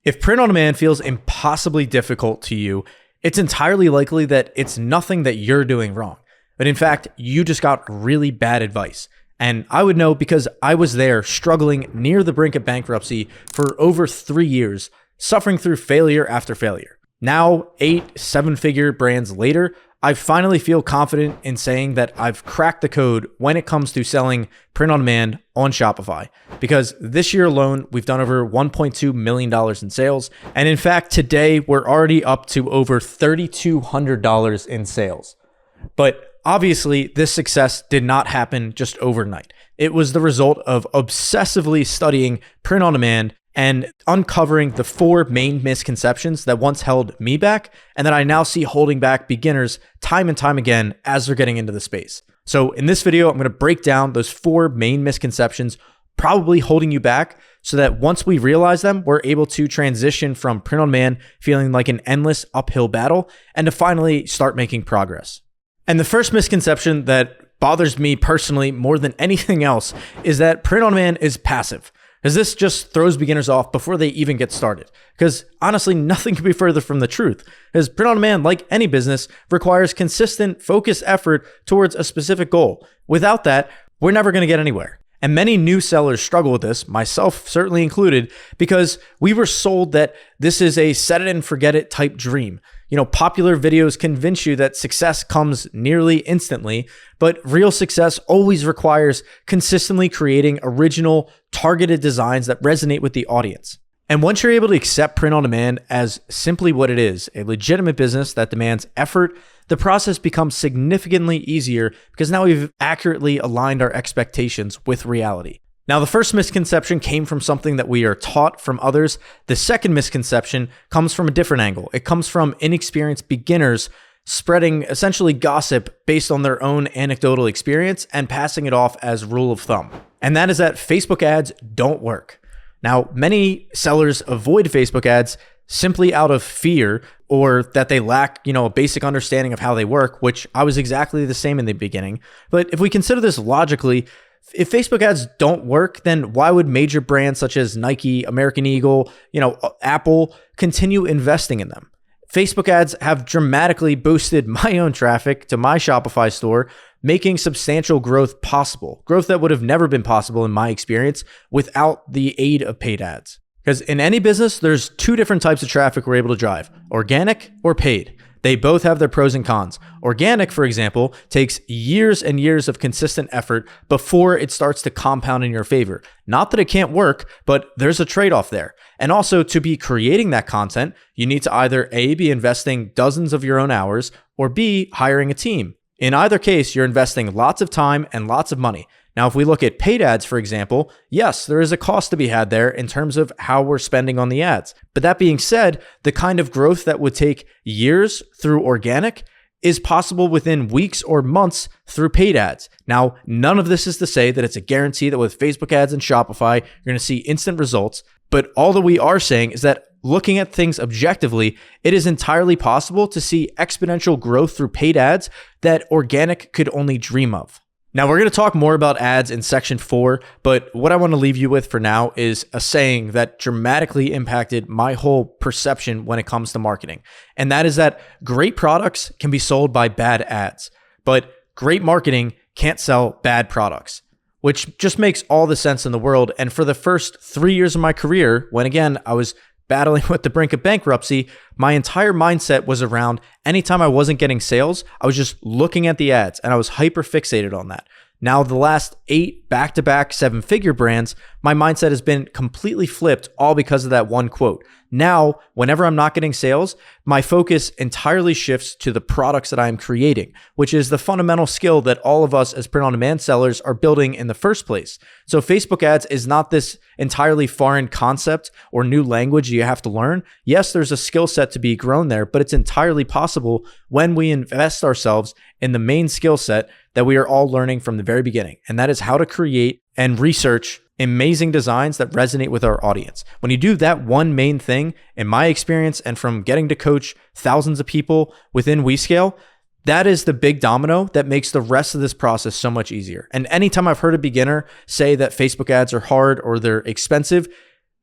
If print on demand feels impossibly difficult to you, it's entirely likely that it's nothing that you're doing wrong. But in fact, you just got really bad advice. And I would know because I was there struggling near the brink of bankruptcy for over 3 years, suffering through failure after failure. Now, 7-figure brands later, I finally feel confident in saying that I've cracked the code when it comes to selling print on demand on Shopify. Because this year alone, we've done over $1.2 million in sales. And in fact, today we're already up to over $3,200 in sales. But obviously, this success did not happen just overnight. It was the result of obsessively studying print on demand and uncovering the 4 main misconceptions that once held me back and that I now see holding back beginners time and time again as they're getting into the space. So in this video, I'm going to break down those 4 main misconceptions probably holding you back so that once we realize them, we're able to transition from print on demand feeling like an endless uphill battle and to finally start making progress. And the first misconception that bothers me personally more than anything else is that print on demand is passive. Because this just throws beginners off before they even get started. Because honestly, nothing could be further from the truth. Because print on demand, like any business, requires consistent, focused effort towards a specific goal. Without that, we're never going to get anywhere. And many new sellers struggle with this, myself certainly included, because we were sold that this is a set it and forget it type dream. Popular videos convince you that success comes nearly instantly, but real success always requires consistently creating original, targeted designs that resonate with the audience. And once you're able to accept print on demand as simply what it is, a legitimate business that demands effort, the process becomes significantly easier because now we've accurately aligned our expectations with reality. Now, the first misconception came from something that we are taught from others. The second misconception comes from a different angle. It comes from inexperienced beginners spreading essentially gossip based on their own anecdotal experience and passing it off as rule of thumb. And that is that Facebook ads don't work. Now, many sellers avoid Facebook ads simply out of fear or that they lack, a basic understanding of how they work, which I was exactly the same in the beginning. But if we consider this logically, if Facebook ads don't work, then why would major brands such as Nike, American Eagle, Apple continue investing in them? Facebook ads have dramatically boosted my own traffic to my Shopify store, making substantial growth possible. Growth that would have never been possible in my experience without the aid of paid ads. Because in any business, there's 2 different types of traffic we're able to drive, organic or paid. They both have their pros and cons. Organic, for example, takes years and years of consistent effort before it starts to compound in your favor. Not that it can't work, but there's a trade-off there. And also, to be creating that content, you need to either A, be investing dozens of your own hours, or B, hiring a team. In either case, you're investing lots of time and lots of money. Now, if we look at paid ads, for example, yes, there is a cost to be had there in terms of how we're spending on the ads. But that being said, the kind of growth that would take years through organic is possible within weeks or months through paid ads. Now, none of this is to say that it's a guarantee that with Facebook ads and Shopify, you're going to see instant results. But all that we are saying is that looking at things objectively, it is entirely possible to see exponential growth through paid ads that organic could only dream of. Now, we're going to talk more about ads in section 4, but what I want to leave you with for now is a saying that dramatically impacted my whole perception when it comes to marketing. And that is that great products can be sold by bad ads, but great marketing can't sell bad products, which just makes all the sense in the world. And for the first 3 years of my career, when again, I was battling with the brink of bankruptcy, my entire mindset was around anytime I wasn't getting sales, I was just looking at the ads and I was hyper fixated on that. Now, the last 8 back-to-back 7-figure brands, my mindset has been completely flipped all because of that one quote. Now, whenever I'm not getting sales, my focus entirely shifts to the products that I'm creating, which is the fundamental skill that all of us as print-on-demand sellers are building in the first place. So Facebook ads is not this entirely foreign concept or new language you have to learn. Yes, there's a skill set to be grown there, but it's entirely possible when we invest ourselves in the main skill set that we are all learning from the very beginning, and that is how to create and research amazing designs that resonate with our audience. When you do that one main thing, in my experience and from getting to coach thousands of people within WeScale, that is the big domino that makes the rest of this process so much easier. And anytime I've heard a beginner say that Facebook ads are hard or they're expensive,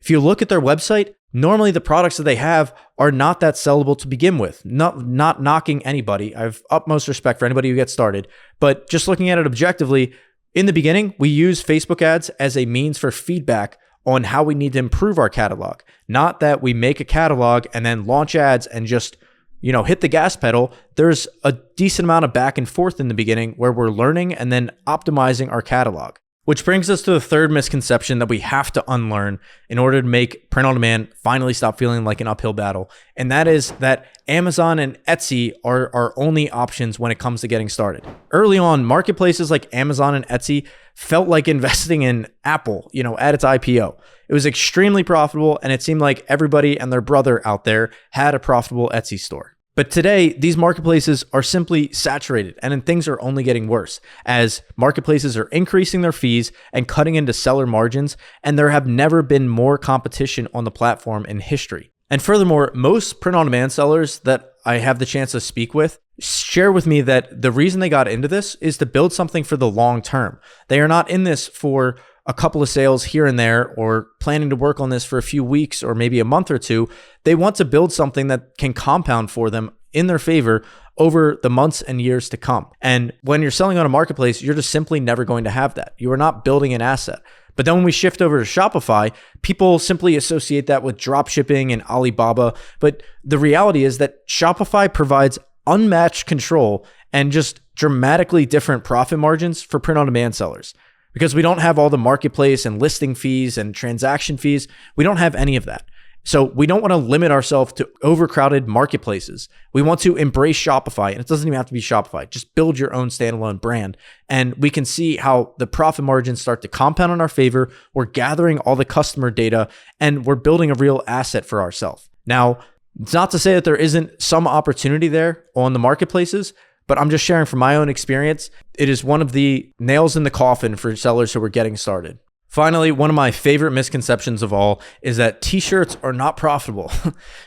If you look at their website, normally the products that they have are not that sellable to begin with. Not knocking anybody. I have utmost respect for anybody who gets started, but just looking at it objectively, in the beginning, we use Facebook ads as a means for feedback on how we need to improve our catalog. Not that we make a catalog and then launch ads and just, hit the gas pedal. There's a decent amount of back and forth in the beginning where we're learning and then optimizing our catalog. Which brings us to the third misconception that we have to unlearn in order to make print on demand finally stop feeling like an uphill battle. And that is that Amazon and Etsy are our only options when it comes to getting started. Early on, marketplaces like Amazon and Etsy felt like investing in Apple, at its IPO. It was extremely profitable, and it seemed like everybody and their brother out there had a profitable Etsy store. But today, these marketplaces are simply saturated, and things are only getting worse as marketplaces are increasing their fees and cutting into seller margins, and there have never been more competition on the platform in history. And furthermore, most print-on-demand sellers that I have the chance to speak with share with me that the reason they got into this is to build something for the long term. They are not in this for a couple of sales here and there or planning to work on this for a few weeks or maybe a month or two. They want to build something that can compound for them in their favor over the months and years to come. And when you're selling on a marketplace, you're just simply never going to have that. You are not building an asset. But then when we shift over to Shopify, people simply associate that with drop shipping and Alibaba. But the reality is that Shopify provides unmatched control and just dramatically different profit margins for print-on-demand sellers. Because we don't have all the marketplace and listing fees and transaction fees. We don't have any of that. So we don't want to limit ourselves to overcrowded marketplaces. We want to embrace Shopify, and it doesn't even have to be Shopify. Just build your own standalone brand. And we can see how the profit margins start to compound in our favor. We're gathering all the customer data, and we're building a real asset for ourselves. Now, it's not to say that there isn't some opportunity there on the marketplaces, but I'm just sharing from my own experience. It is one of the nails in the coffin for sellers who are getting started. Finally, one of my favorite misconceptions of all is that t-shirts are not profitable.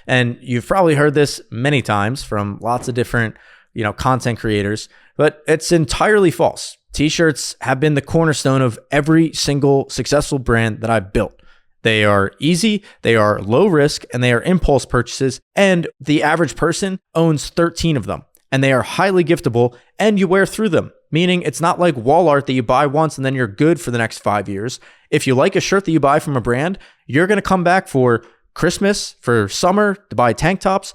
And you've probably heard this many times from lots of different, content creators, but it's entirely false. T-shirts have been the cornerstone of every single successful brand that I've built. They are easy, they are low risk, and they are impulse purchases. And the average person owns 13 of them. And they are highly giftable, and you wear through them, meaning it's not like wall art that you buy once and then you're good for the next 5 years. If you like a shirt that you buy from a brand, you're going to come back for Christmas, for summer, to buy tank tops.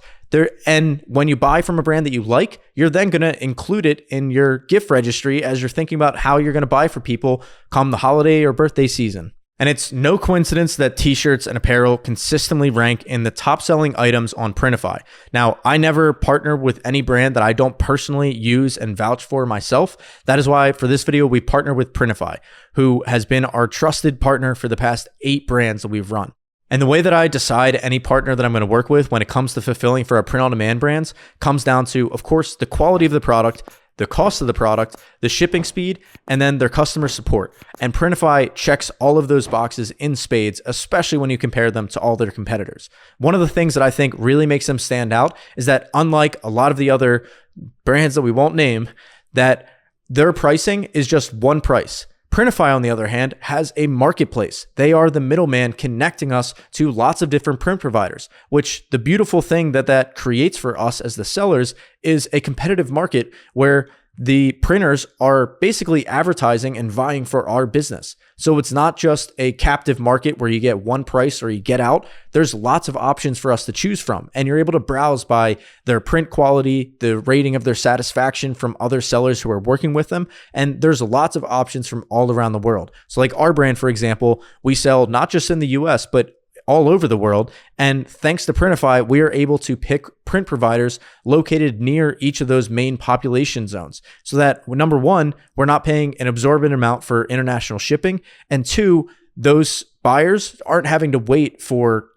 And when you buy from a brand that you like, you're then going to include it in your gift registry as you're thinking about how you're going to buy for people come the holiday or birthday season. And it's no coincidence that t-shirts and apparel consistently rank in the top selling items on Printify. Now, I never partner with any brand that I don't personally use and vouch for myself. That is why for this video, we partner with Printify, who has been our trusted partner for the past 8 brands that we've run. And the way that I decide any partner that I'm going to work with when it comes to fulfilling for our print-on-demand brands comes down to, of course, the quality of the product, the cost of the product, the shipping speed, and then their customer support. And Printify checks all of those boxes in spades, especially when you compare them to all their competitors. One of the things that I think really makes them stand out is that unlike a lot of the other brands that we won't name, that their pricing is just one price. Printify, on the other hand, has a marketplace. They are the middleman connecting us to lots of different print providers, which the beautiful thing that creates for us as the sellers is a competitive market where the printers are basically advertising and vying for our business. So it's not just a captive market where you get one price or you get out. There's lots of options for us to choose from. And you're able to browse by their print quality, the rating of their satisfaction from other sellers who are working with them. And there's lots of options from all around the world. So like our brand, for example, we sell not just in the US, but all over the world. And thanks to Printify, we are able to pick print providers located near each of those main population zones. So that number one, we're not paying an exorbitant amount for international shipping. And two, those buyers aren't having to wait for,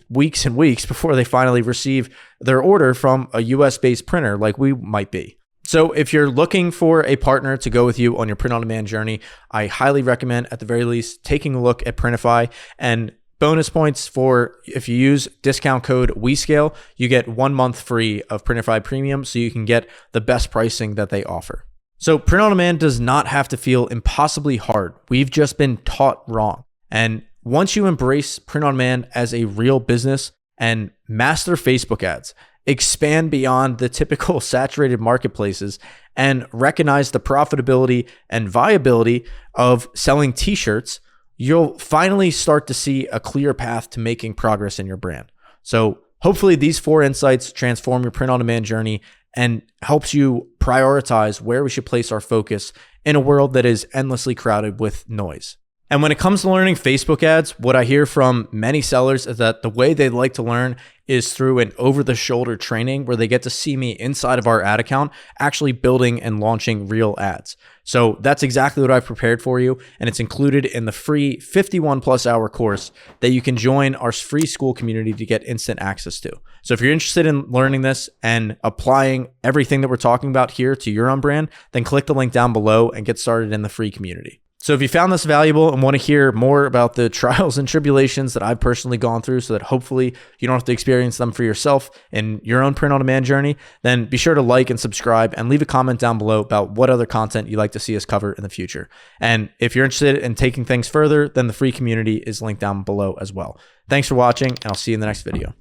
weeks and weeks before they finally receive their order from a US based printer like we might be. So if you're looking for a partner to go with you on your print-on-demand journey, I highly recommend at the very least taking a look at Printify. And bonus points for if you use discount code WeScale, you get 1 month free of Printify Premium so you can get the best pricing that they offer. So print on demand does not have to feel impossibly hard. We've just been taught wrong. And once you embrace print on demand as a real business and master Facebook ads, expand beyond the typical saturated marketplaces, and recognize the profitability and viability of selling t-shirts, you'll finally start to see a clear path to making progress in your brand. So hopefully these 4 insights transform your print on demand journey and helps you prioritize where we should place our focus in a world that is endlessly crowded with noise. And when it comes to learning Facebook ads, what I hear from many sellers is that the way they like to learn is through an over-the-shoulder training where they get to see me inside of our ad account actually building and launching real ads. So that's exactly what I've prepared for you, and it's included in the free 51+ hour course that you can join our free school community to get instant access to. So if you're interested in learning this and applying everything that we're talking about here to your own brand, then click the link down below and get started in the free community. So if you found this valuable and want to hear more about the trials and tribulations that I've personally gone through so that hopefully you don't have to experience them for yourself in your own print on demand journey, then be sure to like and subscribe and leave a comment down below about what other content you'd like to see us cover in the future. And if you're interested in taking things further, then the free community is linked down below as well. Thanks for watching, and I'll see you in the next video.